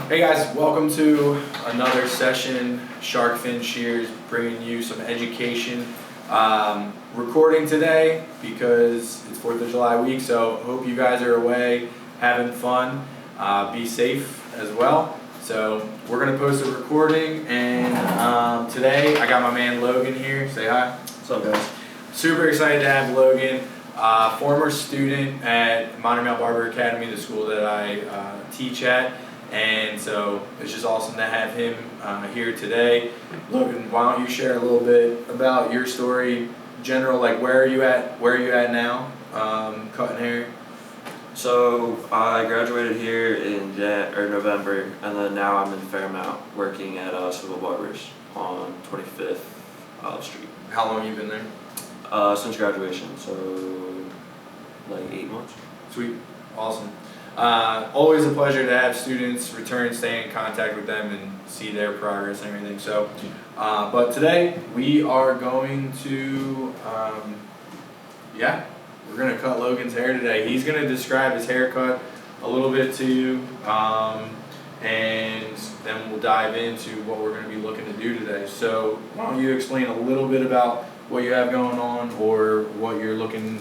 Hey guys, welcome to another session. Shark Fin Shears bringing you some education. Recording today because it's 4th of July week, so hope you guys are away having fun. Be safe as well. So we're going to post a recording, and today I got my man Logan here. Say hi. What's up, guys? Super excited to have Logan, former student at Modern Male Barber Academy, the school that I teach at. And so it's just awesome to have him here today. Logan, why don't you share a little bit about your story, general, like where are you at now, cutting hair? So I graduated here in November, and then now I'm in Fairmount working at Civil Barbers on 25th Olive Street. How long have you been there? Since graduation, so like 8 months. Sweet, awesome. Always a pleasure to have students return, stay in contact with them, and see their progress and everything. So, but today we are going to, we're going to cut Logan's hair today. He's going to describe his haircut a little bit to you, and then we'll dive into what we're going to be looking to do today. So, why don't you explain a little bit about what you have going on or what you're looking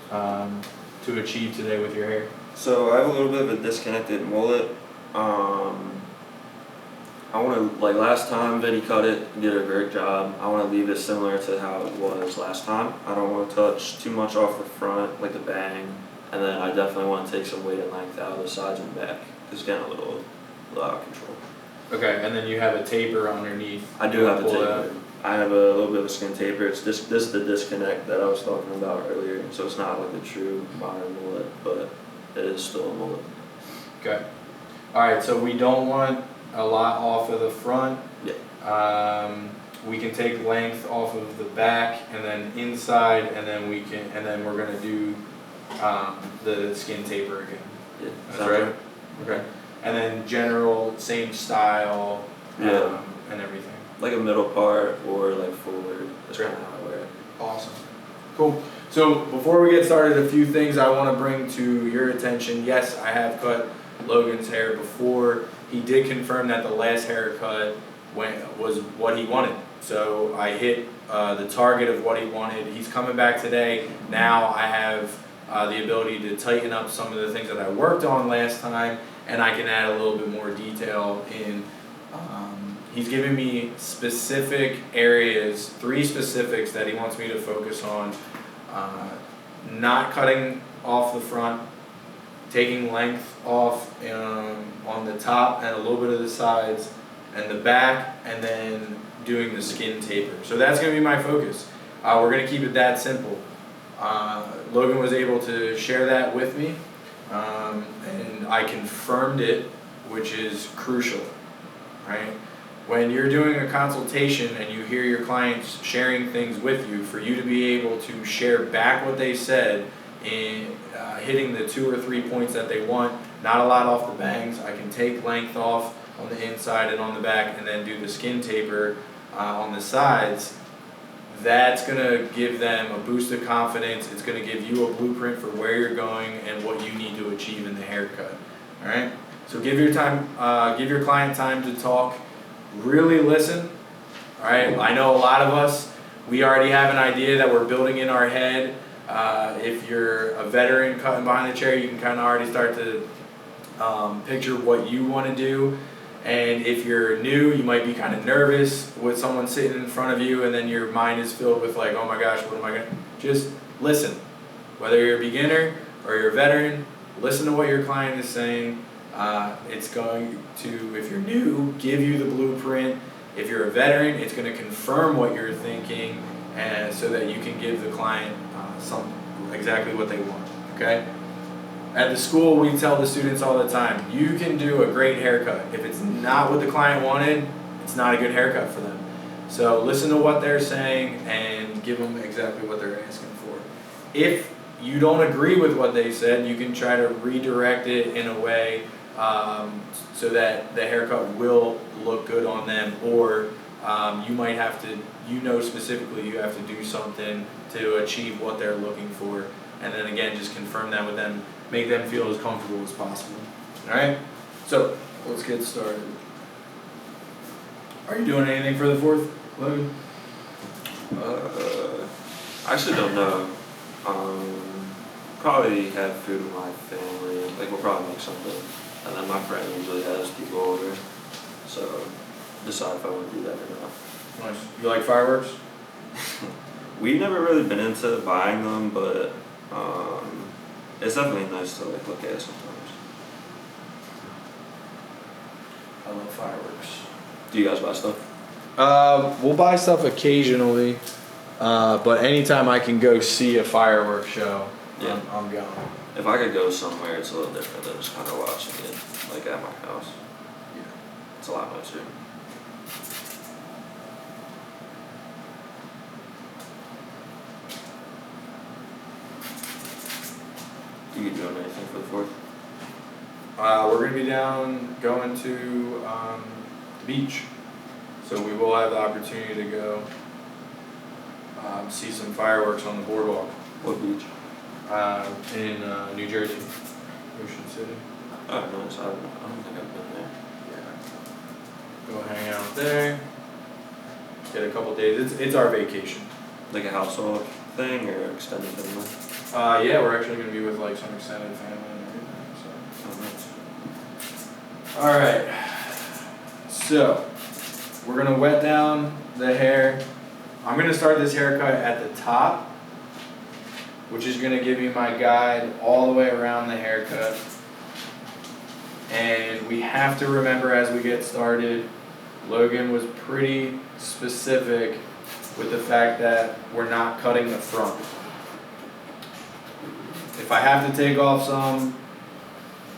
to achieve today with your hair? So I have a little bit of a disconnected mullet. I want to, like last time Vinny cut it, did a great job. I want to leave it similar to how it was last time. I don't want to touch too much off the front, like the bang, and then I definitely want to take some weight and length out of the sides and back. It's getting a little out of control. Okay, and then you have a taper underneath. I do have a taper. I have a little bit of a skin taper. It's this is the disconnect that I was talking about earlier. So it's not like a true modern mullet, but it is still a mullet. Okay. All right. So we don't want a lot off of the front. Yeah. We can take length off of the back and then inside, and then we're gonna do the skin taper again. Yeah. That's right. Okay. And then general same style. Yeah. And everything. Like a middle part or like forward. That's kind of how I wear it. Awesome. Cool. So before we get started, a few things I want to bring to your attention. Yes, I have cut Logan's hair before. He did confirm that the last haircut was what he wanted. So I hit the target of what he wanted. He's coming back today. Now I have the ability to tighten up some of the things that I worked on last time, and I can add a little bit more detail in. He's giving me specific areas, 3 specifics that he wants me to focus on. Not cutting off the front, taking length off on the top and a little bit of the sides and the back, and then doing the skin taper. So that's going to be my focus. We're going to keep it that simple. Logan was able to share that with me, and I confirmed it, which is crucial, right? When you're doing a consultation and you hear your clients sharing things with you, for you to be able to share back what they said in hitting the 2 or 3 points that they want, not a lot off the bangs. I can take length off on the inside and on the back and then do the skin taper on the sides. That's going to give them a boost of confidence. It's going to give you a blueprint for where you're going and what you need to achieve in the haircut. All right? So give your client time to talk. Really listen, all right? I know a lot of us, we already have an idea that we're building in our head. If you're a veteran cutting behind the chair, you can kind of already start to picture what you want to do. And if you're new, you might be kind of nervous with someone sitting in front of you, and then your mind is filled with like, oh my gosh, what am I going to... Just listen. Whether you're a beginner or you're a veteran, listen to what your client is saying. It's going to, if you're new, give you the blueprint. If you're a veteran, it's going to confirm what you're thinking, and so that you can give the client exactly what they want. Okay? At the school, we tell the students all the time, you can do a great haircut. If it's not what the client wanted, it's not a good haircut for them. So listen to what they're saying and give them exactly what they're asking for. If you don't agree with what they said, you can try to redirect it in a way so that the haircut will look good on them, or you might have to, specifically you have to do something to achieve what they're looking for, and then again just confirm that with them, make them feel as comfortable as possible. All right? So let's get started. Are you doing anything for the 4th, Logan? I actually don't know. Probably have food with my family. Like we'll probably make something, and then my friend usually has people over. So decide if I want to do that or not. Nice. You like fireworks? We've never really been into buying them, but it's definitely nice to like look at sometimes. I love fireworks. Do you guys buy stuff? We'll buy stuff occasionally, but anytime I can go see a fireworks show, Yeah. I'm going. If I could go somewhere, it's a little different than just kind of watching it like at my house. Yeah. It's a lot nicer. You doing anything for the 4th? We're gonna be going to the beach, so we will have the opportunity to go see some fireworks on the boardwalk What beach? in New Jersey, Ocean City. Oh, nice. I don't think I've been there. Yeah. Go hang out there. Get a couple days. It's our vacation. Like a household thing or extended family? Yeah, we're actually gonna be with like some extended family and everything. So. Oh, nice. All right. So we're gonna wet down the hair. I'm gonna start this haircut at the top, which is gonna give you my guide all the way around the haircut. And we have to remember as we get started, Logan was pretty specific with the fact that we're not cutting the front. If I have to take off some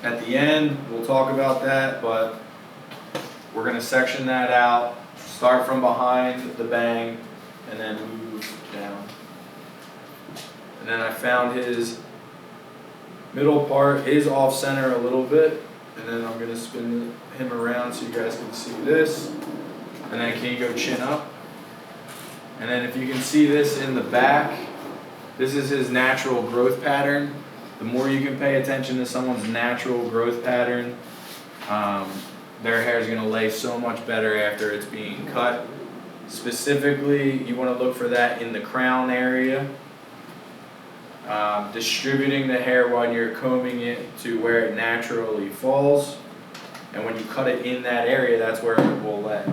at the end, we'll talk about that, but we're gonna section that out, start from behind the bang, and then move down. And then I found his middle part is off center a little bit, and then I'm gonna spin him around so you guys can see this. And then can you go chin up? And then if you can see this in the back, this is his natural growth pattern. The more you can pay attention to someone's natural growth pattern, their hair is gonna lay so much better after it's being cut. Specifically, you wanna look for that in the crown area. Distributing the hair while you're combing it to where it naturally falls. And when you cut it in that area, that's where it will lay.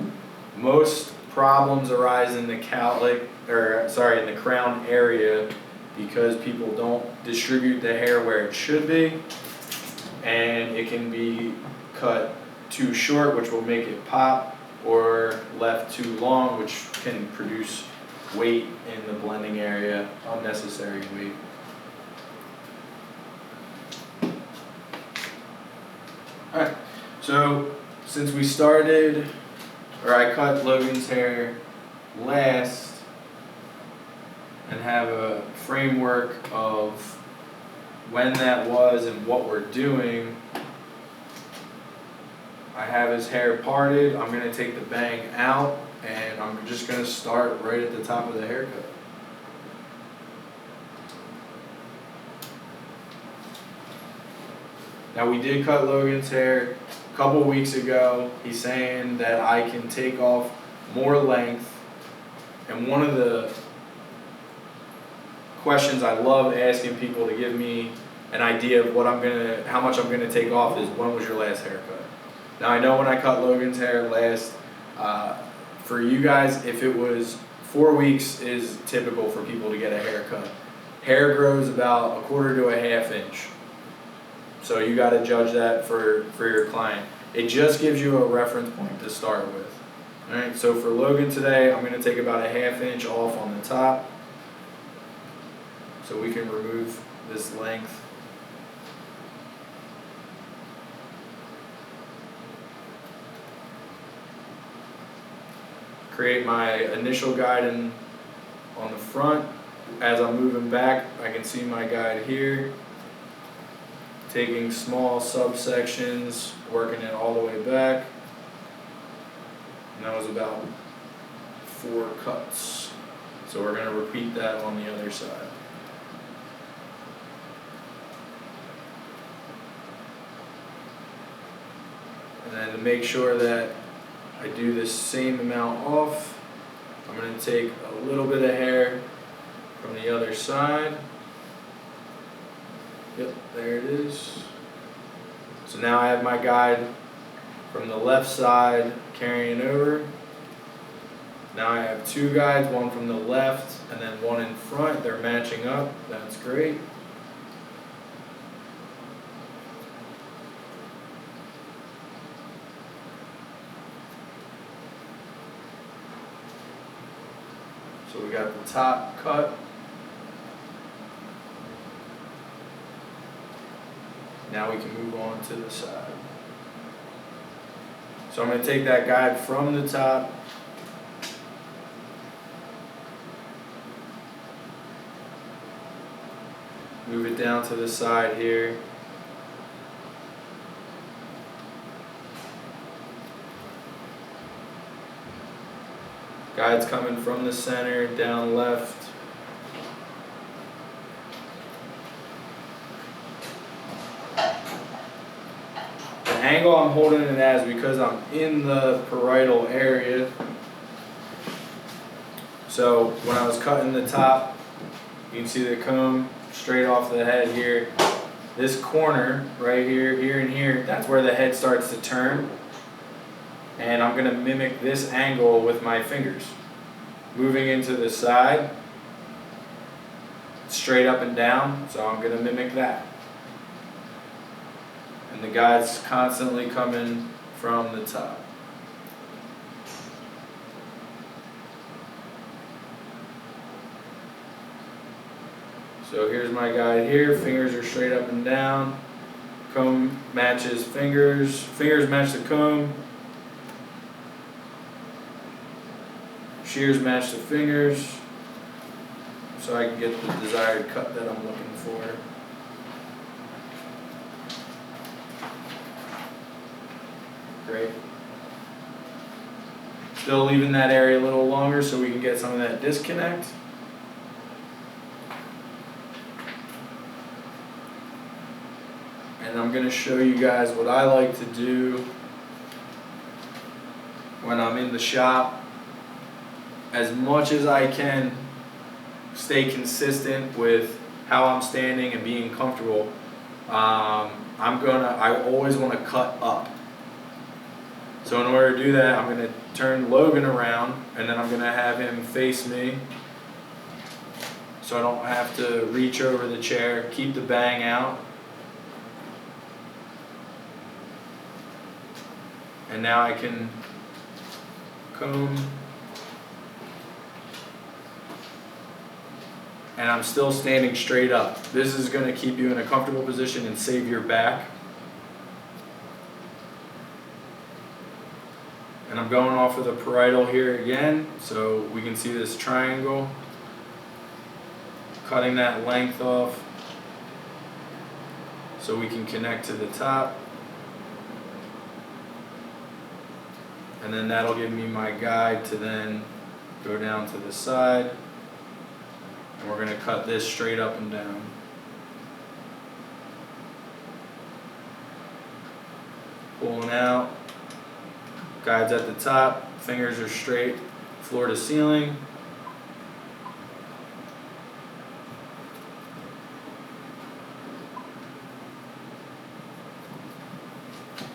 Most problems arise in the in the crown area because people don't distribute the hair where it should be, and it can be cut too short, which will make it pop, or left too long, which can produce weight in the blending area, unnecessary weight. Alright, so since we started, or I cut Logan's hair last, and have a framework of when that was and what we're doing, I have his hair parted. I'm going to take the bang out, and I'm just going to start right at the top of the haircut. Now we did cut Logan's hair a couple weeks ago. He's saying that I can take off more length, and one of the questions I love asking people to give me an idea of how much I'm gonna take off is, when was your last haircut? Now I know when I cut Logan's hair last, for you guys, if it was 4 weeks is typical for people to get a haircut. Hair grows about 1/4 to 1/2 inch. So you gotta judge that for your client. It just gives you a reference point to start with. Alright, so for Logan today, I'm gonna take about 1/2 inch off on the top, so we can remove this length. Create my initial guide on the front. As I'm moving back, I can see my guide here. Taking small subsections, working it all the way back. And that was about 4 cuts. So we're gonna repeat that on the other side. And then to make sure that I do the same amount off, I'm going to take a little bit of hair from the other side. Yep, there it is. So now I have my guide from the left side carrying over. Now I have two guides, one from the left and then one in front. They're matching up. That's great. So we got the top cut. Now we can move on to the side. So I'm going to take that guide from the top, move it down to the side here. Guide's coming from the center, down left. The angle I'm holding it as because I'm in the parietal area. So when I was cutting the top, you can see the comb straight off the head here. This corner right here, here and here, that's where the head starts to turn. And I'm going to mimic this angle with my fingers. Moving into the side, straight up and down, so I'm going to mimic that. And the guide's constantly coming from the top. So here's my guide here, fingers are straight up and down, comb matches fingers, fingers match the comb, shears match the fingers, so I can get the desired cut that I'm looking for. Great. Still leaving that area a little longer so we can get some of that disconnect. And I'm going to show you guys what I like to do when I'm in the shop. As much as I can stay consistent with how I'm standing and being comfortable, I always want to cut up. So in order to do that, I'm going to turn Logan around and then I'm going to have him face me so I don't have to reach over the chair, keep the bang out. And now I can comb. And I'm still standing straight up. This is going to keep you in a comfortable position and save your back. And I'm going off of the parietal here again, so we can see this triangle. Cutting that length off so we can connect to the top. And then that'll give me my guide to then go down to the side. And we're going to cut this straight up and down. Pulling out. Guides at the top. Fingers are straight, floor to ceiling.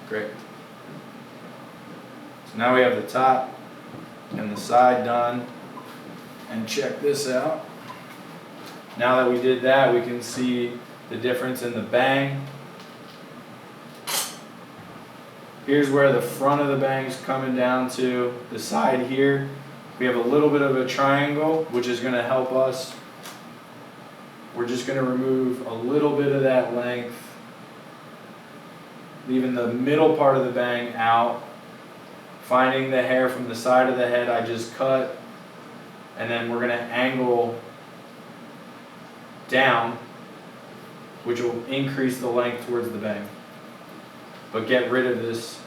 Great. So now we have the top and the side done. And check this out. Now that we did that, we can see the difference in the bang. Here's where the front of the bang's coming down to. The side here, we have a little bit of a triangle, which is going to help us. We're just going to remove a little bit of that length, leaving the middle part of the bang out, finding the hair from the side of the head I just cut, and then we're going to angle down, which will increase the length towards the bang, but get rid of this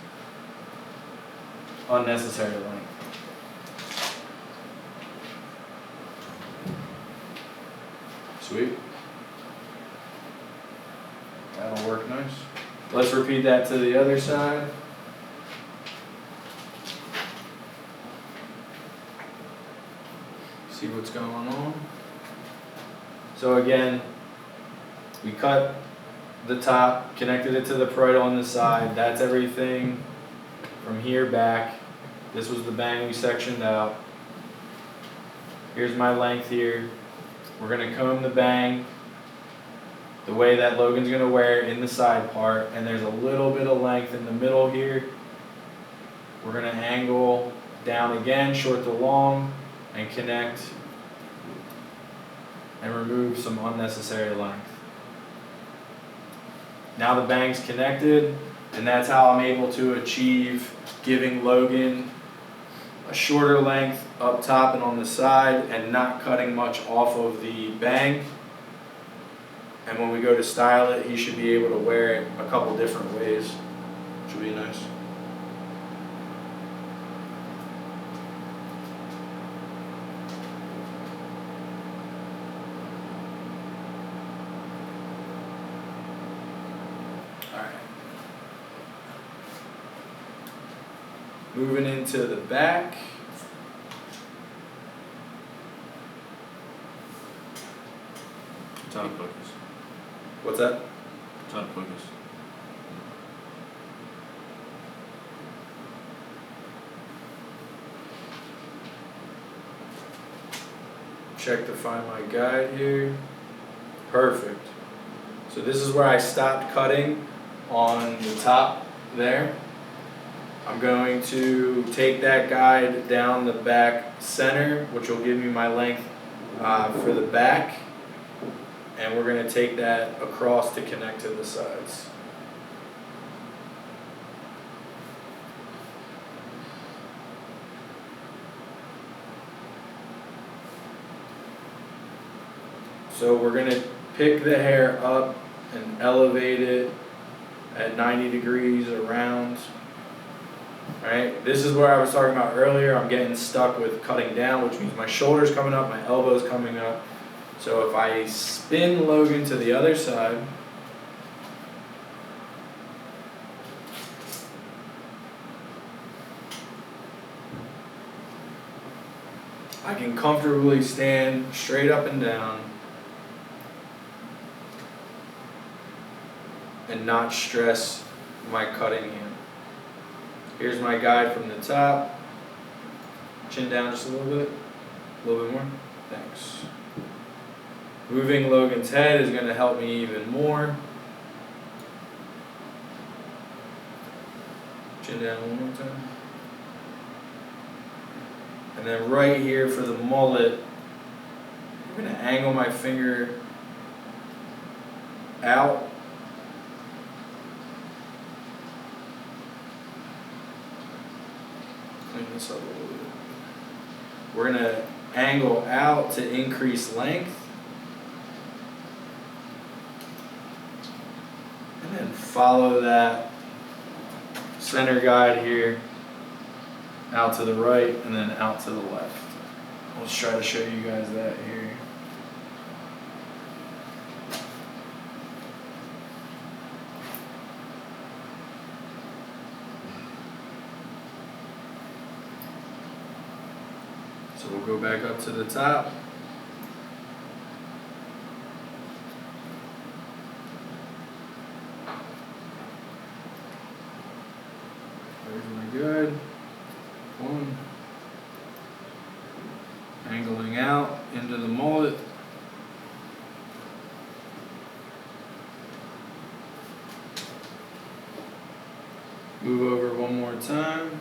unnecessary length. Sweet. That'll work nice. Let's repeat that to the other side. See what's going on. So again, we cut the top, connected it to the parietal on the side. That's everything from here back. This was the bang we sectioned out. Here's my length here. We're gonna comb the bang the way that Logan's gonna wear it in the side part, and there's a little bit of length in the middle here. We're gonna angle down again, short to long, and connect and remove some unnecessary length. Now the bang's connected, and that's how I'm able to achieve giving Logan a shorter length up top and on the side and not cutting much off of the bang. And when we go to style it, he should be able to wear it a couple different ways. Should be nice. Alright. Moving into the back. Ton of focus. What's that? Ton of focus. Check to find my guide here. Perfect. So this is where I stopped cutting on the top there. I'm going to take that guide down the back center, which will give me my length for the back. And we're going to take that across to connect to the sides. So we're going to pick the hair up and elevate it at 90 degrees around. Alright, this is where I was talking about earlier. I'm getting stuck with cutting down, which means my shoulder's coming up, my elbow's coming up. So if I spin Logan to the other side, I can comfortably stand straight up and down and not stress my cutting hand. Here's my guide from the top. Chin down just a little bit more. Thanks. Moving Logan's head is going to help me even more. Chin down one more time. And then right here for the mullet, I'm going to angle my finger out. Clean this up a little bit. We're going to angle out to increase length. And then follow that center guide here out to the right and then out to the left. Let's try to show you guys that here. So we'll go back up to the top. There's my guide. One. Angling out into the mullet. Move over one more time.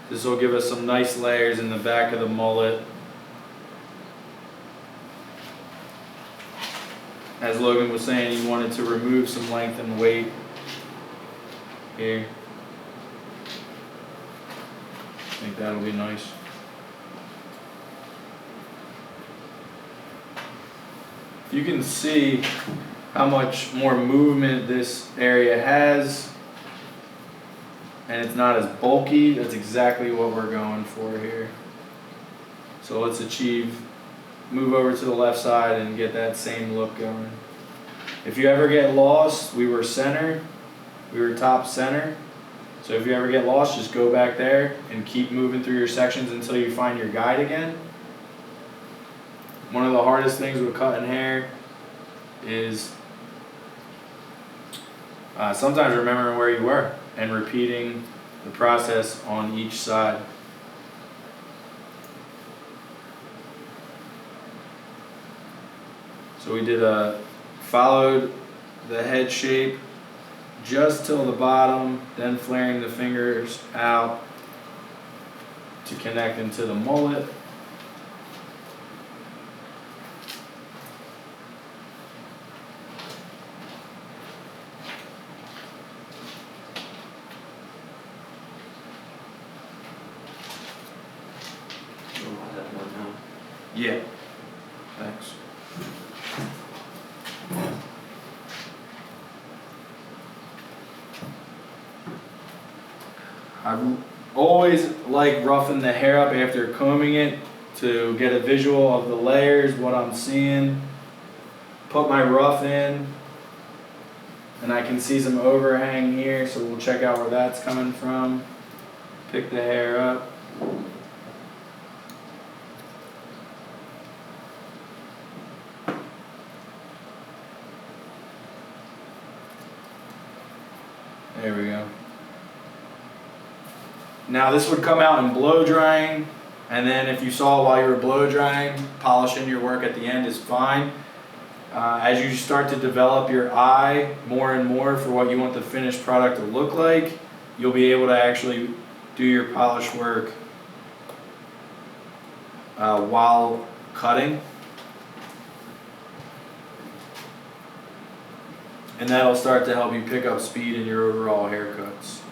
This will give us some nice layers in the back of the mullet. As Logan was saying, he wanted to remove some length and weight here. I think that'll be nice. You can see how much more movement this area has, and it's not as bulky. That's exactly what we're going for here. So let's move over to the left side and get that same look going. If you ever get lost, we were top center. So if you ever get lost, just go back there and keep moving through your sections until you find your guide again. One of the hardest things with cutting hair is sometimes remembering where you were and repeating the process on each side. So we followed the head shape just till the bottom, then flaring the fingers out to connect into the mullet. Yeah, thanks. I always like roughing the hair up after combing it to get a visual of the layers, what I'm seeing. Put my rough in, and I can see some overhang here, so we'll check out where that's coming from. Pick the hair up. There we go. Now this would come out in blow drying, and then if you saw while you were blow drying, polishing your work at the end is fine. As you start to develop your eye more and more for what you want the finished product to look like, you'll be able to actually do your polish work while cutting. And that'll start to help you pick up speed in your overall haircuts.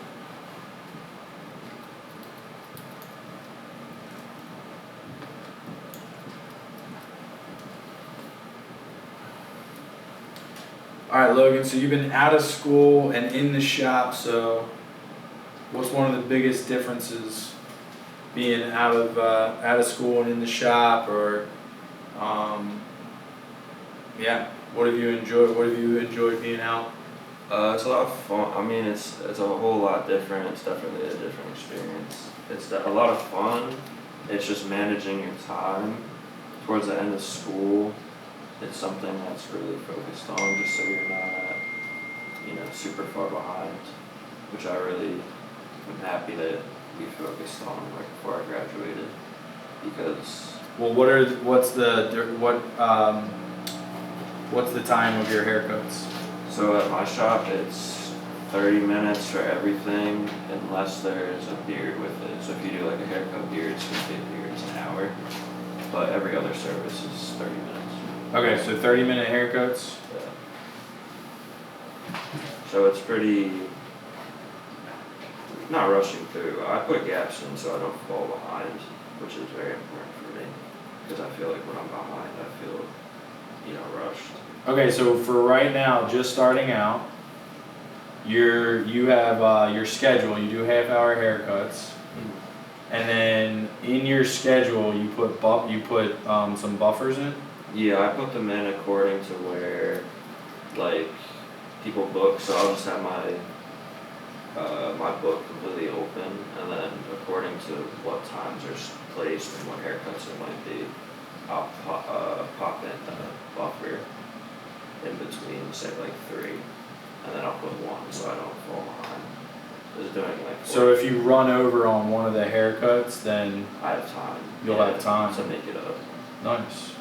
Alright Logan, so you've been out of school and in the shop, so what's one of the biggest differences being out of school and in the shop, or yeah, what have you enjoyed being out? It's a lot of fun. I mean, it's a whole lot different. It's definitely a different experience. It's a lot of fun. It's just managing your time towards the end of school. It's something that's really focused on, just so you're not, super far behind, which I really am happy that we focused on right before I graduated, because. Well, what's the time of your haircuts? So at my shop, it's 30 minutes for everything, unless there's a beard with it. So if you do like a haircut beard, it's going to be a beard, it's an hour. But every other service is 30 minutes. Okay, so 30-minute haircuts? Yeah. So it's pretty, not rushing through. I put gaps in so I don't fall behind, which is very important for me. Because I feel like when I'm behind, I feel, rushed. Okay, so for right now, just starting out, you have your schedule. You do half-hour haircuts, and then in your schedule you put some buffers in. Yeah, I put them in according to where, people book. So I'll just have my my book completely open, and then according to what times are placed and what haircuts it might be, I'll pop in a buffer in between, say 3, and then I'll put 1 so I don't fall behind. Just doing 4. So if you run over on one of the haircuts, then I have time. You'll have time to make it up. Nice.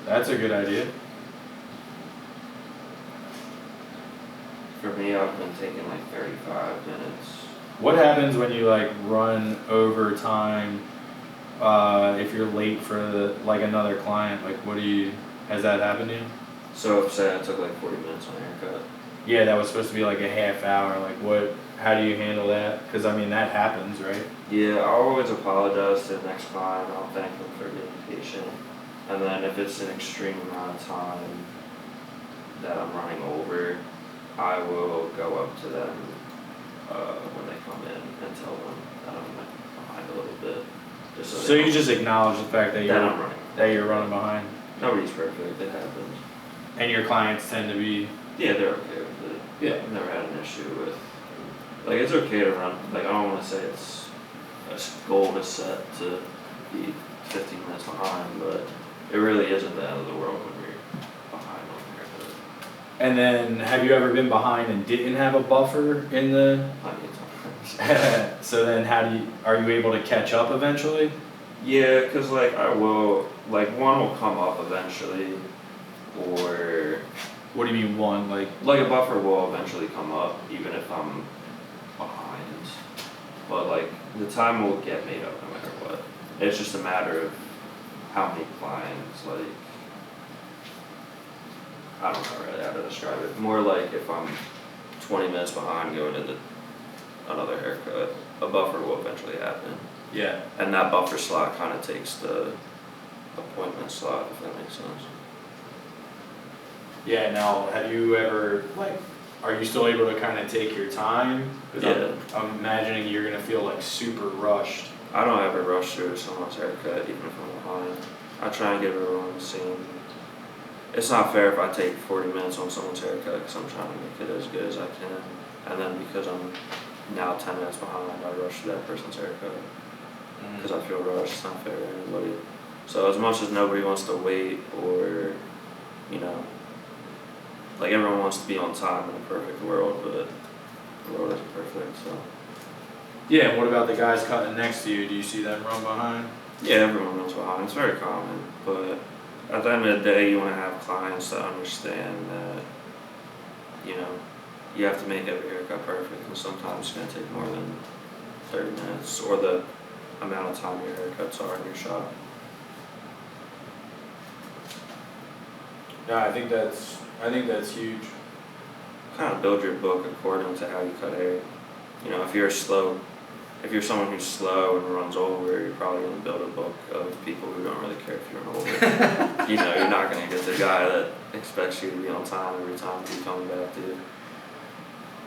That's a good idea. For me, I've been taking 35 minutes. What happens when you run over time? If you're late for another client, has that happened to you? So if say I took 40 minutes on a haircut. Yeah, that was supposed to be a half hour. How do you handle that? Because that happens, right? Yeah, I'll always apologize to the next client. I'll thank them for being patient. And then if it's an extreme amount of time that I'm running over, I will go up to them when they come in and tell them that I'm behind a little bit. So you just acknowledge the fact that you're running behind. Nobody's perfect. It happens. And your clients tend to be. Yeah, they're okay with it. Yeah. I've never had an issue with Like it's okay to run. Like I don't want to say it's a goal to set to be 15 minutes behind, but it really isn't the end of the world when you're behind on the haircut. And then, have you ever been behind and didn't have a buffer in the? Plenty of times. So then, are you able to catch up eventually? Yeah, cause like I will, like one will come up eventually, or What do you mean one? Like like a buffer will eventually come up even if I'm behind. But like the time will get made up no matter what. It's just a matter of how many clients, like I don't know really how to describe it. More like if I'm 20 minutes behind going into another haircut, a buffer will eventually happen. yeah. And that buffer slot kind of takes the appointment slot, if that makes sense. Yeah. Now, have you ever are you still able to kind of take your time? 'Cause Yeah. I'm imagining you're gonna feel like super rushed. I don't ever rush through someone's haircut, even if I'm behind. I try and give everyone the same. It's not fair if I take 40 minutes on someone's haircut because I'm trying to make it as good as I can. And then because I'm now 10 minutes behind, I rush through that person's haircut because I feel rushed. It's not fair to anybody. So as much as nobody wants to wait or, you know, like everyone wants to be on time in a perfect world, but the world isn't perfect, so. Yeah. And what about the guys cutting next to you? Do you see them run behind? Yeah, everyone runs behind. It's very common, but at the end of the day, you want to have clients that understand that, you know, you have to make every haircut perfect, and sometimes it's going to take more than 30 minutes or the amount of time your haircuts are in your shop. No, I think that's huge. Kind of build your book according to how you cut hair. You know, if you're someone who's slow and runs over, you're probably going to build a book of people who don't really care if you're over. You know, you're not going to get the guy that expects you to be on time every time you come back to you.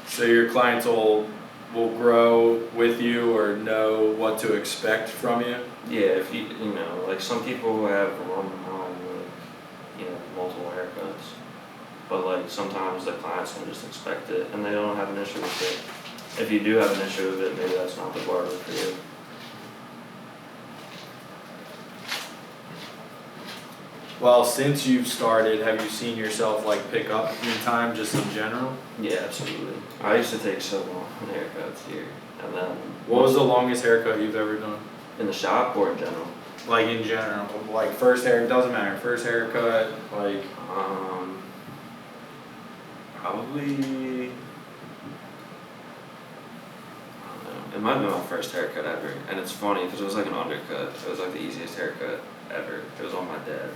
So your clients will grow with you or know what to expect from you? Yeah, if you know, like some people have run behind, like, you know, multiple haircuts. But like sometimes the clients can just expect it and they don't have an issue with it. If you do have an issue with it, maybe that's not the barber for you. Well, since you've started, have you seen yourself like pick up in time just in general? Yeah, absolutely. I used to take so long haircuts here, and then What was the longest haircut you've ever done? in the shop or in general. Like in general, like first hair, doesn't matter, first haircut, like Probably. It might have been my first haircut ever, and it's funny because it was like an undercut. It was like the easiest haircut ever. It was on my dad.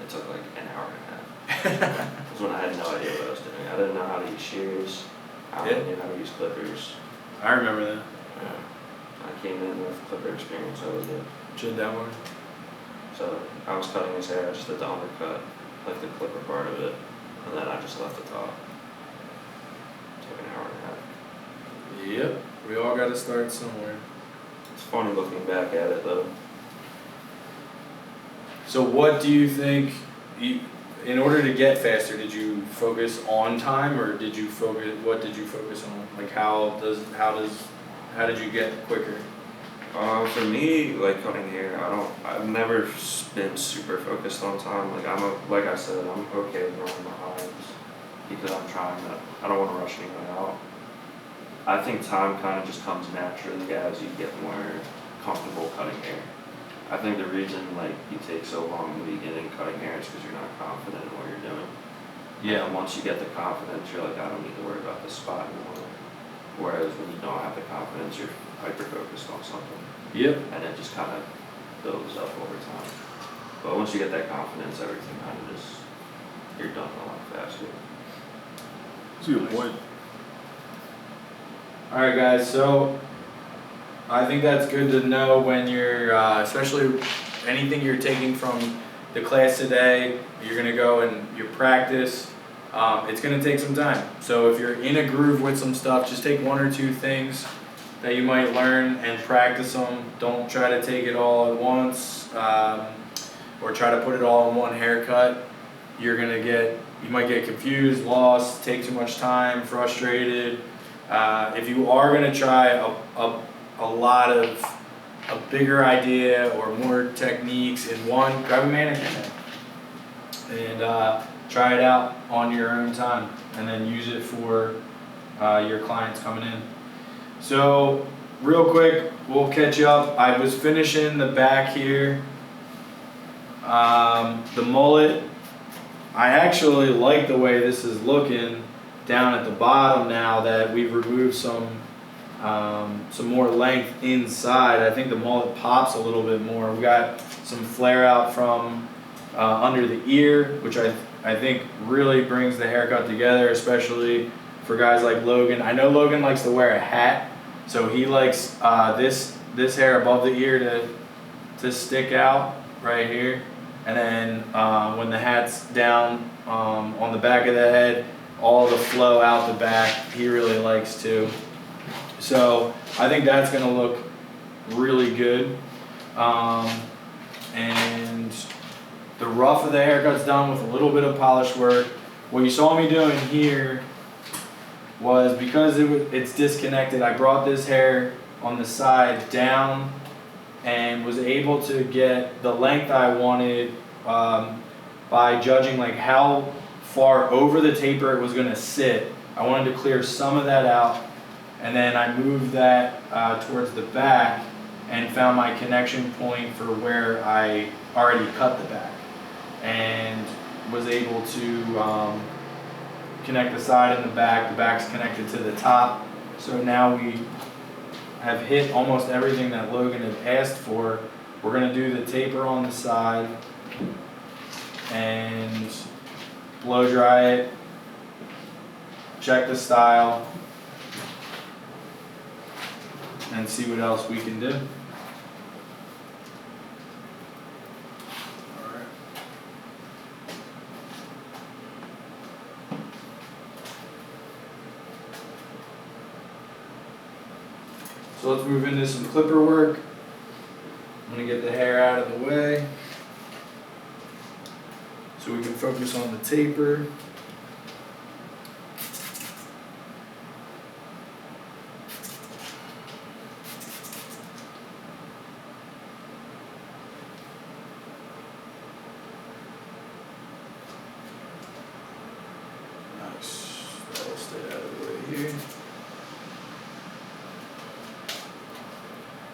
It took like an hour and a half. It was when I had no idea what I was doing. I didn't know how to use shears. I didn't know how to use clippers. I remember that. Yeah. I came in with clipper experience. I was good. Chin downward. So I was cutting his hair. I just did the undercut, like the clipper part of it, and then I just left the top. Took an hour and a half. Yep. We all got to start somewhere. It's funny looking back at it though. So what do you think, in order to get faster, did you focus on time or what did you focus on? Like how did you get quicker? For me, like cutting hair, I've never been super focused on time. Like I said, I'm okay with running behind because I don't want to rush anyone out. I think time kind of just comes naturally as you get more comfortable cutting hair. I think the reason like you take so long in the beginning cutting hair is because you're not confident in what you're doing. Yeah. And once you get the confidence, you're like, I don't need to worry about this spot anymore. Whereas when you don't have the confidence, you're hyper focused on something. Yep. And it just kind of builds up over time. But once you get that confidence, everything kind of just you're done a lot faster. That's a good point. All right, guys. So I think that's good to know when you're, especially anything you're taking from the class today. You're gonna go and your practice. It's gonna take some time. So if you're in a groove with some stuff, just take one or two things that you might learn and practice them. Don't try to take it all at once, or try to put it all in one haircut. You might get confused, lost, take too much time, frustrated. If you are gonna try a lot of a bigger idea or more techniques in one, grab a mannequin and try it out on your own time, and then use it for your clients coming in. So real quick, we'll catch you up. I was finishing the back here. The mullet, I actually like the way this is looking down at the bottom now that we've removed some more length inside. I think the mullet pops a little bit more. We got some flare out from under the ear, which I think really brings the haircut together, especially for guys like Logan. I know Logan likes to wear a hat, so he likes this hair above the ear to stick out right here. And then when the hat's down on the back of the head, all the flow out the back, he really likes too. So I think that's gonna look really good. And the rough of the haircut's done with a little bit of polish work. What you saw me doing here was, because it's disconnected, I brought this hair on the side down and was able to get the length I wanted by judging like how far over the taper it was going to sit. I wanted to clear some of that out, and then I moved that towards the back and found my connection point for where I already cut the back, and was able to connect the side and the back. The back's connected to the top, so now we have hit almost everything that Logan had asked for. We're going to do the taper on the side and blow dry it, check the style, and see what else we can do. Alright. So let's move into some clipper work. I'm going to get the hair out of the way so we can focus on the taper. Nice. That'll stay out of the way here.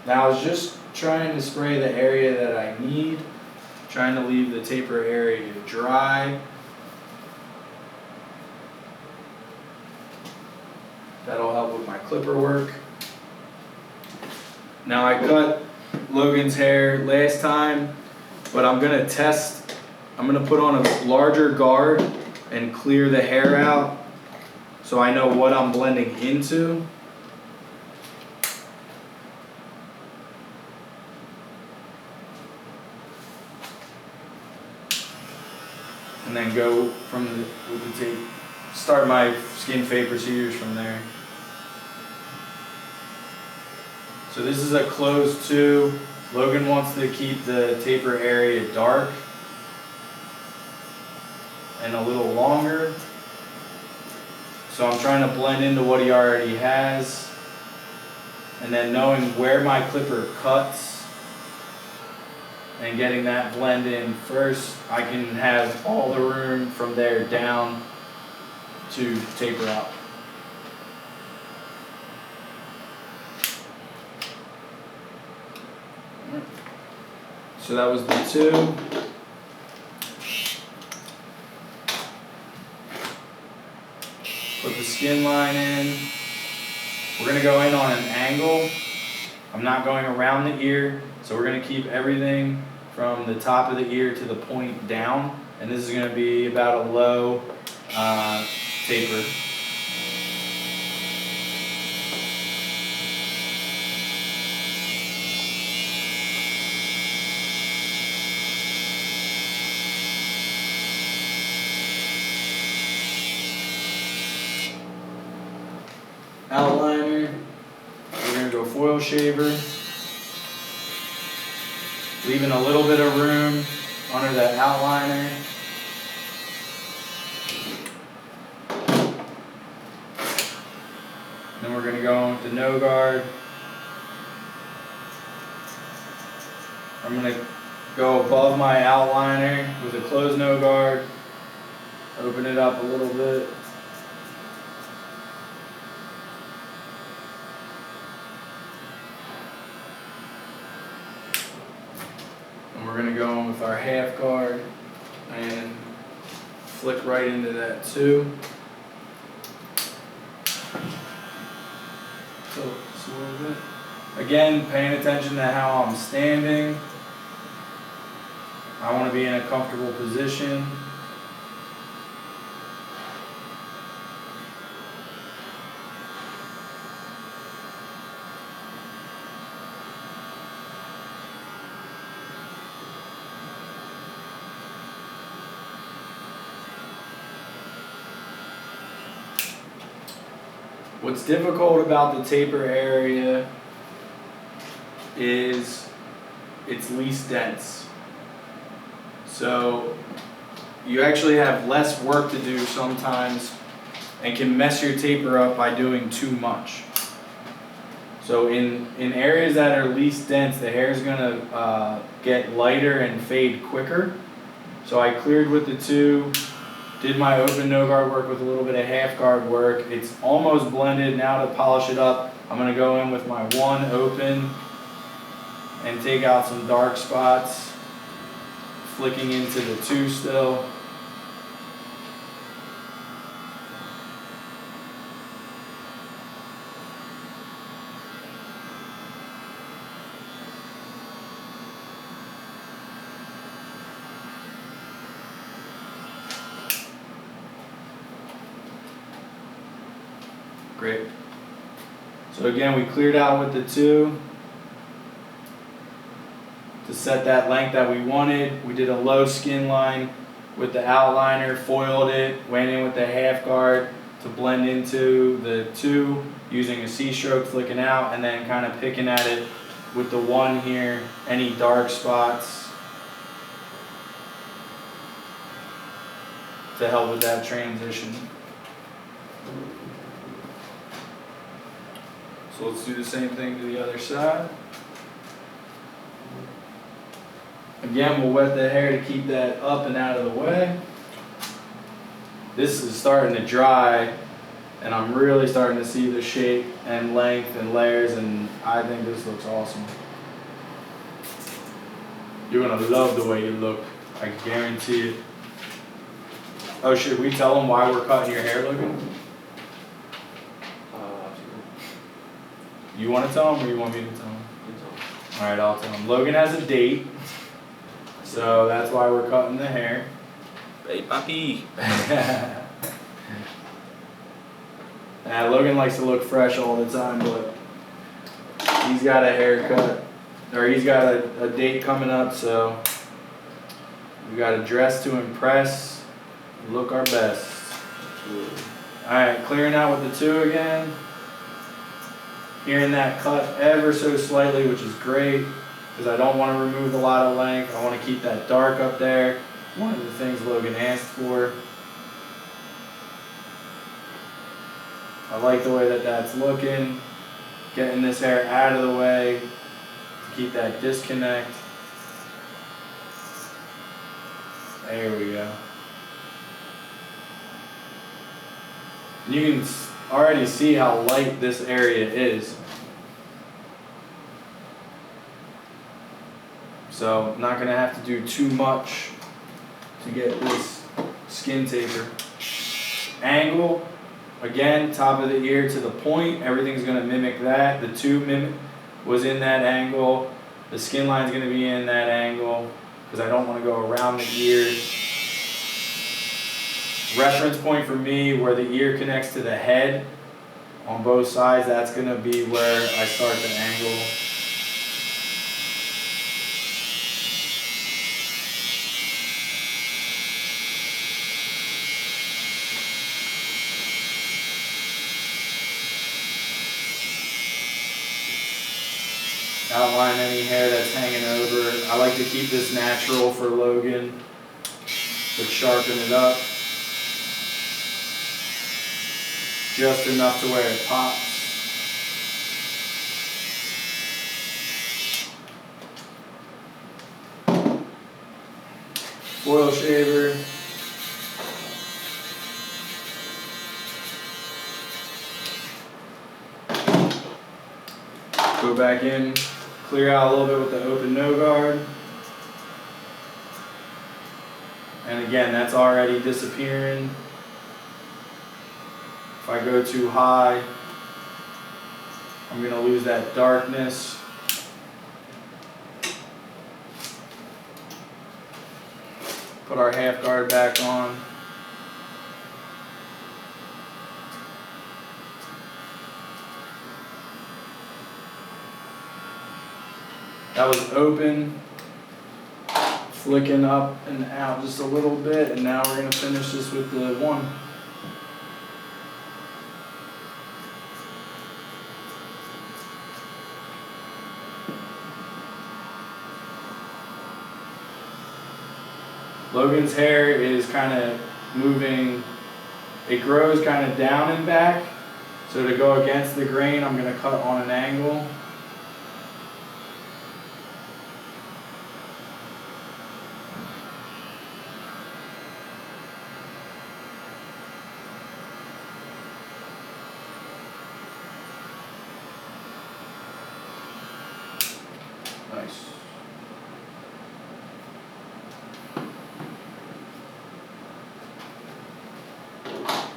Now I was just trying to spray the area that I need, trying to leave the taper area dry. That'll help with my clipper work. Now I cut Logan's hair last time, but I'm gonna test, I'm gonna put on a larger guard and clear the hair out so I know what I'm blending into. And then go from with the tape, start my skin fade procedures from there. So this is a closed tube. Logan wants to keep the taper area dark and a little longer. So I'm trying to blend into what he already has. And then knowing where my clipper cuts and getting that blend in first, I can have all the room from there down to taper out. So that was the two. Put the skin line in. We're gonna go in on an angle. I'm not going around the ear, so we're gonna keep everything from the top of the ear to the point down, and this is gonna be about a low taper. Outliner, we're gonna go foil shaver, leaving a little bit of room under the outliner. Then we're gonna go in with the no guard. I'm gonna go above my outliner with a closed no guard. Open it up a little bit. And we're gonna go in with our half guard and flick right into that too. So just a little bit. Again, paying attention to how I'm standing. I want to be in a comfortable position. What's difficult about the taper area is it's least dense. So you actually have less work to do sometimes and can mess your taper up by doing too much. So in areas that are least dense, the hair is gonna get lighter and fade quicker. So I cleared with the 2, did my open no guard work with a little bit of half guard work. It's almost blended. Now to polish it up, I'm gonna go in with my 1 open and take out some dark spots. Flicking into the 2 still. Great. So again, we cleared out with the 2. To set that length that we wanted, we did a low skin line with the outliner, foiled it, went in with the half guard to blend into the 2, using a C-stroke flicking out, and then kind of picking at it with the 1 here, any dark spots to help with that transition. So let's do the same thing to the other side. Again, we'll wet the hair to keep that up and out of the way. This is starting to dry, and I'm really starting to see the shape and length and layers, and I think this looks awesome. You're gonna love the way you look, I guarantee it. Oh, should we tell them why we're cutting your hair, Logan? You want to tell them, or you want me to tell them? All right, I'll tell them. Logan has a date. So that's why we're cutting the hair. Hey, papi. Logan likes to look fresh all the time, but he's got a haircut, or he's got a date coming up, so we got to dress to impress, look our best. All right, clearing out with the 2 again. Hearing that cut ever so slightly, which is great. Because I don't want to remove a lot of length. I want to keep that dark up there. One of the things Logan asked for. I like the way that that's looking. Getting this hair out of the way to keep that disconnect. There we go. You can already see how light this area is. So not gonna have to do too much to get this skin taper. Angle, again, top of the ear to the point, everything's gonna mimic that. The 2 was in that angle. The skin line's gonna be in that angle because I don't wanna go around the ear. Reference point for me, where the ear connects to the head on both sides, that's gonna be where I start the angle. Outline any hair that's hanging over. I like to keep this natural for Logan, but sharpen it up just enough to where it pops. foil shaver. Go back in, clear out a little bit with the open no guard. And again, that's already disappearing. If I go too high, I'm gonna lose that darkness. Put our half guard back on. That was open, flicking up and out just a little bit, and now we're gonna finish this with the one. Logan's hair is kind of moving, it grows kind of down and back. So to go against the grain, I'm gonna cut on an angle. Nice.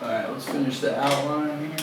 Alright, let's finish the outline here.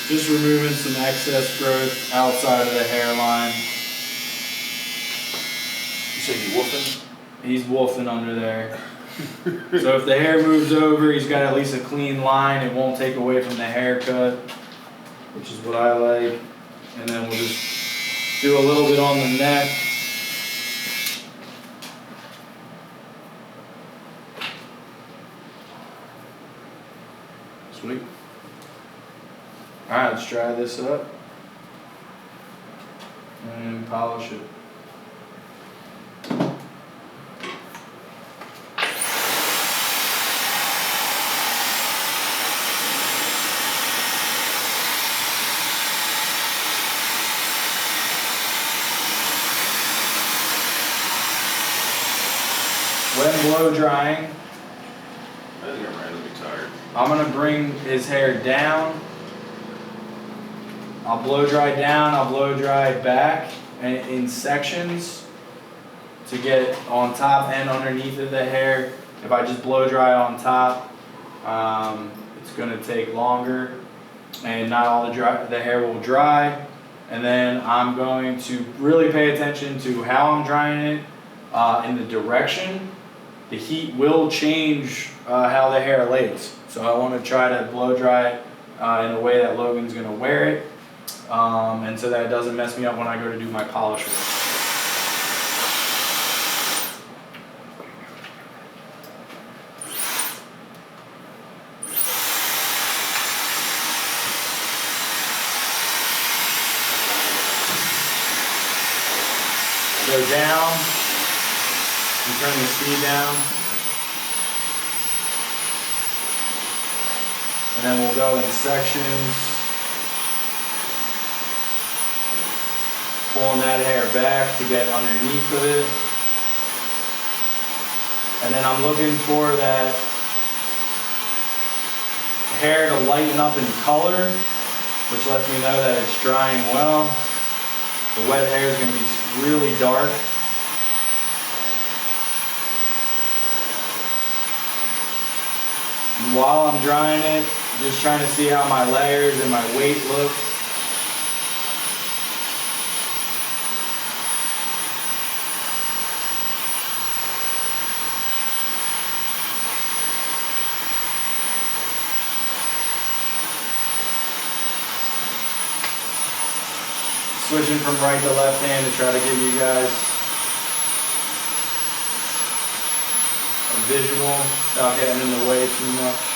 Just removing some excess growth outside of the hairline. You say you woofing? He's wolfing under there. So if the hair moves over, he's got at least a clean line. It won't take away from the haircut, which is what I like. And then we'll just do a little bit on the neck. Sweet. Alright, let's dry this up and polish it. When blow drying, I think I'm randomly tired. I'm gonna bring his hair down. I'll blow dry down, I'll blow dry back and in sections to get on top and underneath of the hair. If I just blow dry on top, it's gonna take longer and not all the hair will dry. And then I'm going to really pay attention to how I'm drying it in the direction. The heat will change how the hair lays. So I want to try to blow dry it in a way that Logan's gonna wear it. And so that it doesn't mess me up when I go to do my polish work. Go down, and turn the speed down. And then we'll go in sections. Pulling that hair back to get underneath of it. And then I'm looking for that hair to lighten up in color, which lets me know that it's drying well. The wet hair is going to be really dark. And while I'm drying it, just trying to see how my layers and my weight look. Switching from right to left hand to try to give you guys a visual without getting in the way too much.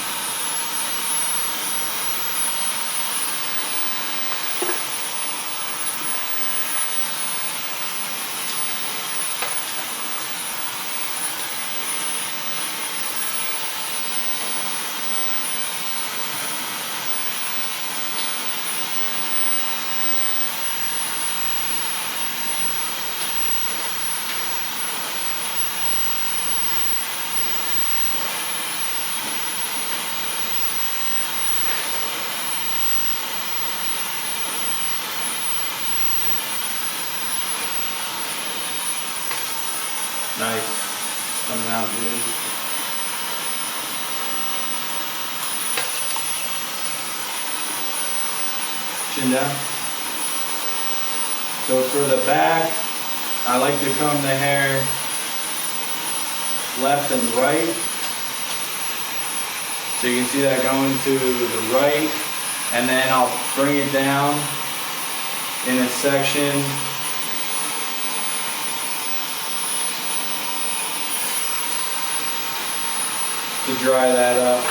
Nice, coming out good. Chin down. So for the back, I like to comb the hair left and right. So you can see that going to the right, and then I'll bring it down in a section to dry that up.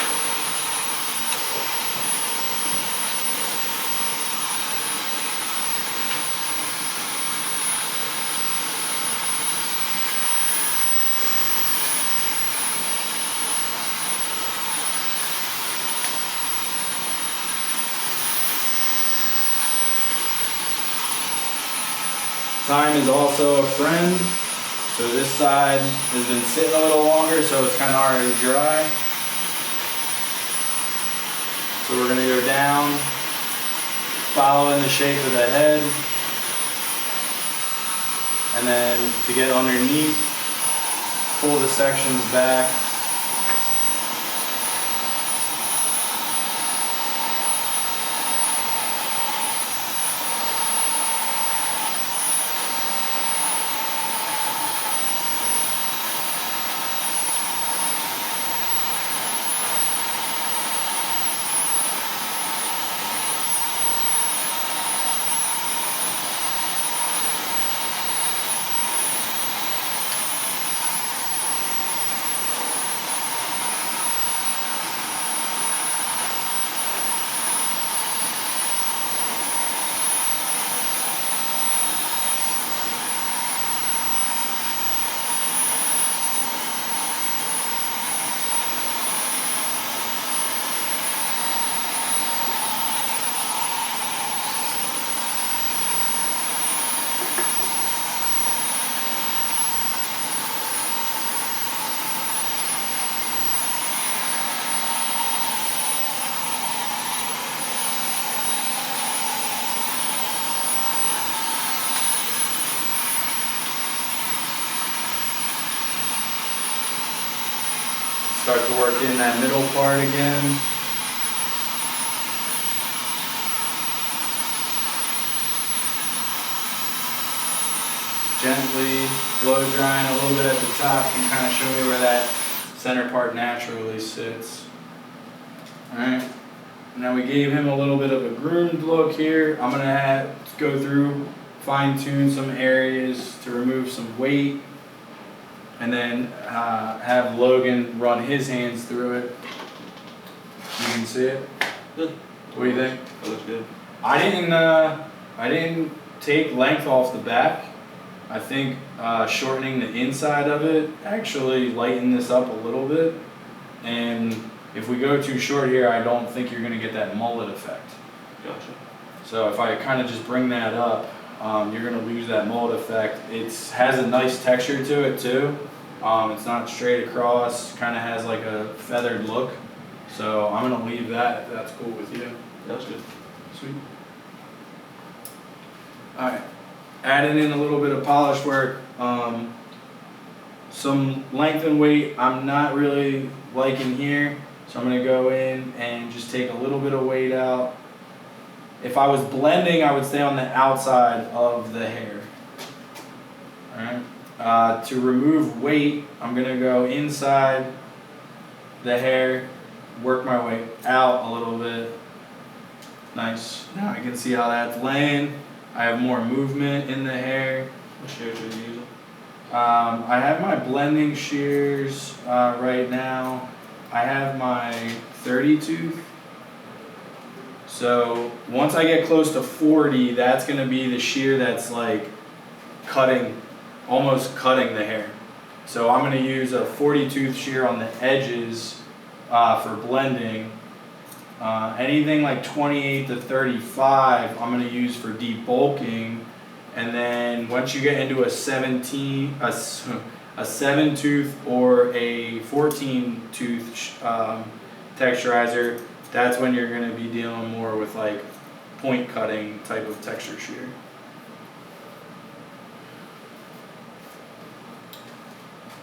Time is also a friend. So this side has been sitting a little longer, so it's kind of already dry. So we're gonna go down, following the shape of the head. And then to get underneath, pull the sections back. Start to work in that middle part again. Gently blow drying a little bit at the top and kind of show me where that center part naturally sits. Alright, now we gave him a little bit of a groomed look here. I'm going to go through, fine tune some areas to remove some weight. And then have Logan run his hands through it. You can see it. Good. What do you think? That looks good. I didn't take length off the back. I think shortening the inside of it actually lighten this up a little bit. And if we go too short here, I don't think you're going to get that mullet effect. Gotcha. So if I kind of just bring that up, you're going to lose that mullet effect. It has a nice texture to it too. It's not straight across, kind of has like a feathered look. So I'm gonna leave that if that's cool with you. That's good. Sweet. Alright, adding in a little bit of polish work, some length and weight I'm not really liking here, so I'm going to go in and just take a little bit of weight out. If I was blending, I would stay on the outside of the hair. Alright, to remove weight, I'm going to go inside the hair, work my way out a little bit. Nice. Now I can see how that's laying. I have more movement in the hair. What shears are you using? I have my blending shears right now. I have my 30 tooth. So once I get close to 40, that's going to be the shear that's like cutting, almost cutting the hair. So I'm going to use a 40 tooth shear on the edges for blending. Anything like 28 to 35, I'm going to use for debulking. And then once you get into a 7 tooth or a 14 tooth texturizer, that's when you're going to be dealing more with like point cutting type of texture shear.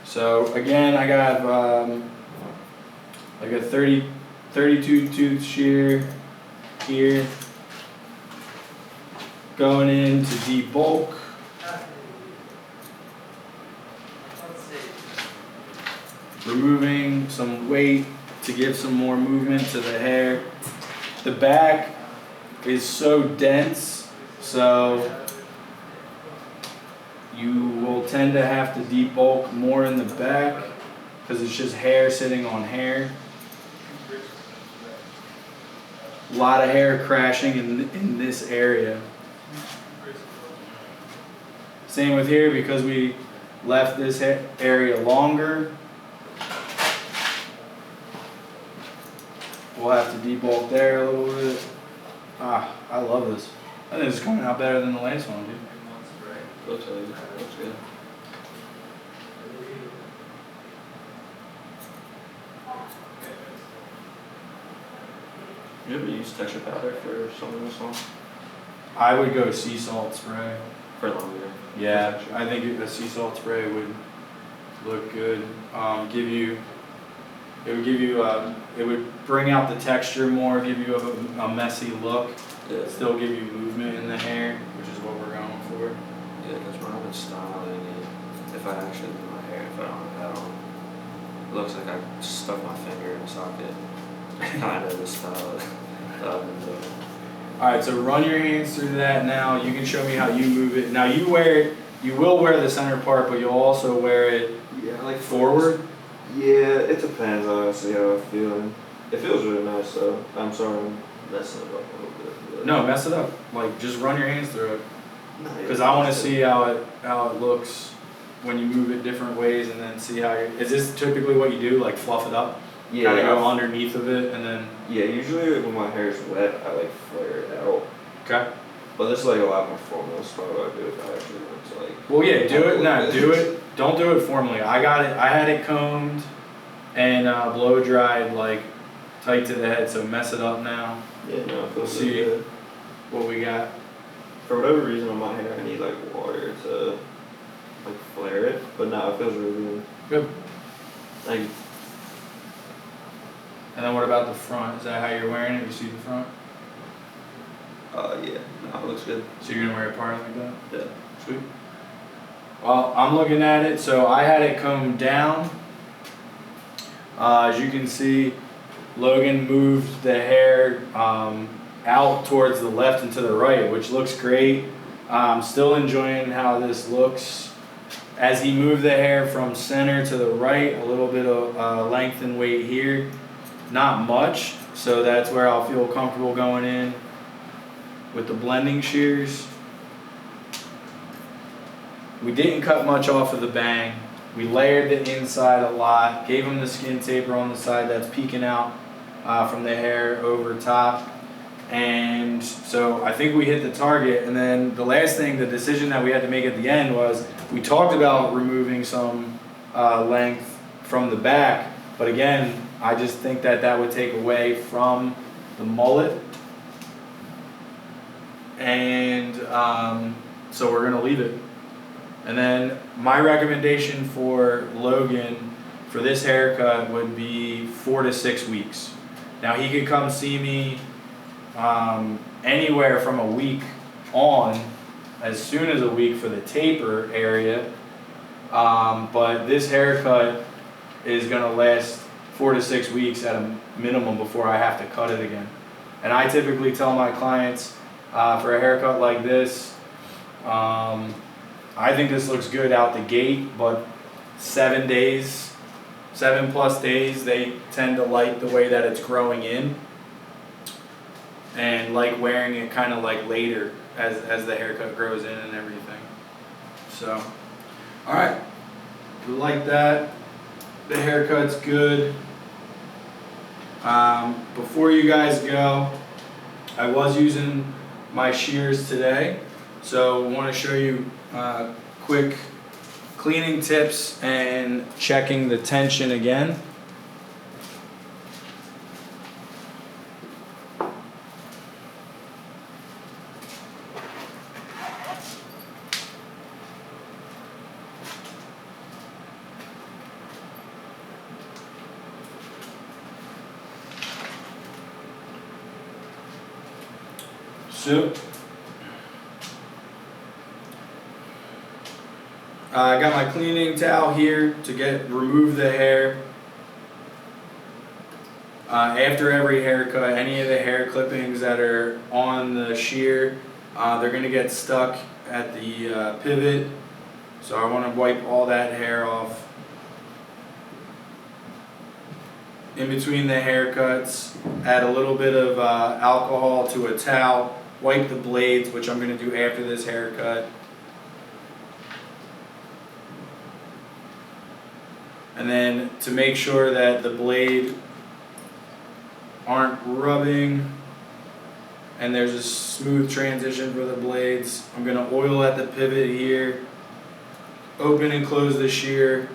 So again, I got like a 32 tooth shear here, going in to debulk. Removing some weight to give some more movement to the hair. The back is so dense, so you will tend to have to debulk more in the back because it's just hair sitting on hair. A lot of hair crashing in this area. Same with here, because we left this area longer, we'll have to debulk there a little bit. Ah, I love this. I think it's coming out better than the last one, dude. Looks like it. Looks good. You ever use texture powder for some of this one? I would go sea salt spray. For longer. Yeah, I think a sea salt spray would look good. It would bring out the texture more, give you a messy look, Yeah. still give you movement in the hair, which is what we're going for. Yeah, because when I've been styling it, if I actually do my hair, if I don't have that on, it looks like I stuck my finger in a socket. Kind of the style that I've been doing. Alright, so run your hands through that now. You can show me how you move it. Now you wear it, you will wear the center part, but you'll also wear it Yeah, like forward. Yeah, it depends honestly how I'm feeling. It feels really nice though. I'm sorry I'm messing it up a little bit. But No, mess it up. Like, just run your hands through it. no, Because I want to see how it looks when you move it different ways, and then see how is this typically what you do, like fluff it up? Yeah, Kind of go underneath of it, and then. yeah, usually when my hair's wet, I like flare it out. Okay. But this is like a lot more formal. That's probably what I do if I actually want to like. Well, yeah, do it. No, do it. Don't do it formally. I got it. I had it combed and blow dried like tight to the head. So mess it up now. Yeah, no, it feels See. really good. What we got? For whatever reason on my hair, I need like water to like flare it. But no, it feels really good. Good. Like, And then what about the front? Is that how you're wearing it? You see the front? yeah, no, it looks good. So you're gonna wear a part like that? Yeah. Sweet. Well, I'm looking at it. So I had it combed down. As you can see, Logan moved the hair out towards the left and to the right, which looks great. I'm still enjoying how this looks. As he moved the hair from center to the right, a little bit of length and weight here. Not much, so that's where I'll feel comfortable going in with the blending shears. We didn't cut much off of the bang. We layered the inside a lot, gave him the skin taper on the side that's peeking out from the hair over top. And so I think we hit the target. And then the last thing, the decision that we had to make at the end was, we talked about removing some length from the back, but again, I just think that that would take away from the mullet. And so we're gonna leave it. And then my recommendation for Logan for this haircut would be 4 to 6 weeks. Now he could come see me anywhere from a week on, as soon as a week for the taper area. But this haircut is gonna last 4 to 6 weeks at a minimum before I have to cut it again. And I typically tell my clients for a haircut like this, I think this looks good out the gate, but 7 days, 7+ days, they tend to like the way that it's growing in and like wearing it kind of like later as the haircut grows in and everything. So, all right, we like that. The haircut's good. Before you guys go, I was using my shears today, so I want to show you quick cleaning tips and checking the tension again. So, I got my cleaning towel here to remove the hair. After every haircut, any of the hair clippings that are on the shear, they're going to get stuck at the pivot. So I want to wipe all that hair off. In between the haircuts, add a little bit of alcohol to a towel. Wipe the blades, which I'm going to do after this haircut. And then to make sure that the blade aren't rubbing and there's a smooth transition for the blades, I'm going to oil at the pivot here, open and close the shear,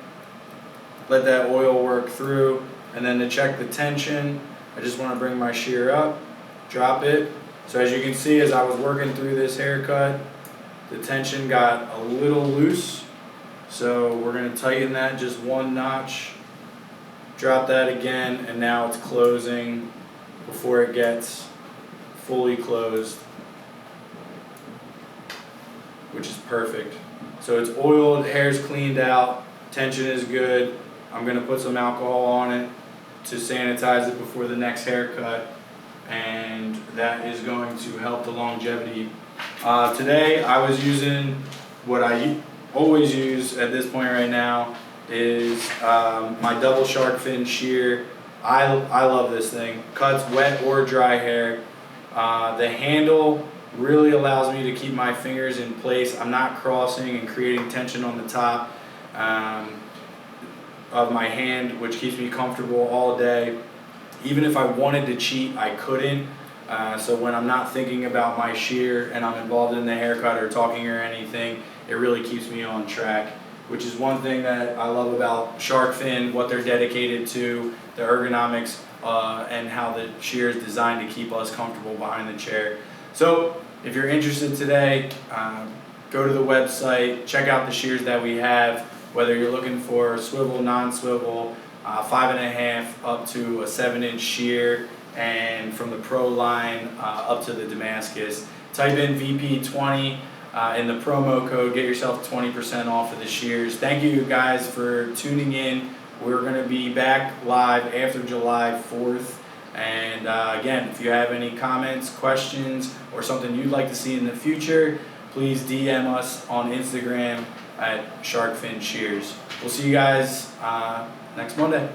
let that oil work through, and then to check the tension, I just want to bring my shear up, drop it. So as you can see, as I was working through this haircut, the tension got a little loose. So we're going to tighten that just 1 notch, drop that again, and now it's closing before it gets fully closed, which is perfect. So it's oiled, hair's cleaned out, tension is good. I'm going to put some alcohol on it to sanitize it before the next haircut, and that is going to help the longevity. Today I was using what I always use at this point right now is my double shark fin shear. I love this thing. Cuts wet or dry hair. The handle really allows me to keep my fingers in place. I'm not crossing and creating tension on the top of my hand, which keeps me comfortable all day. Even if I wanted to cheat, I couldn't. So when I'm not thinking about my shear and I'm involved in the haircut or talking or anything, it really keeps me on track, which is one thing that I love about shark fin, what they're dedicated to, the ergonomics, and how the shear is designed to keep us comfortable behind the chair. So if you're interested today, go to the website, check out the shears that we have, whether you're looking for swivel, non-swivel, 5.5 up to a 7-inch shear, and from the Pro line up to the Damascus. Type in VP20 in the promo code, get yourself 20% off of the shears. Thank you guys for tuning in. We're going to be back live after July 4th. And again, if you have any comments, questions, or something you'd like to see in the future, please DM us on Instagram at Shark Fin Shears. We'll see you guys next Monday.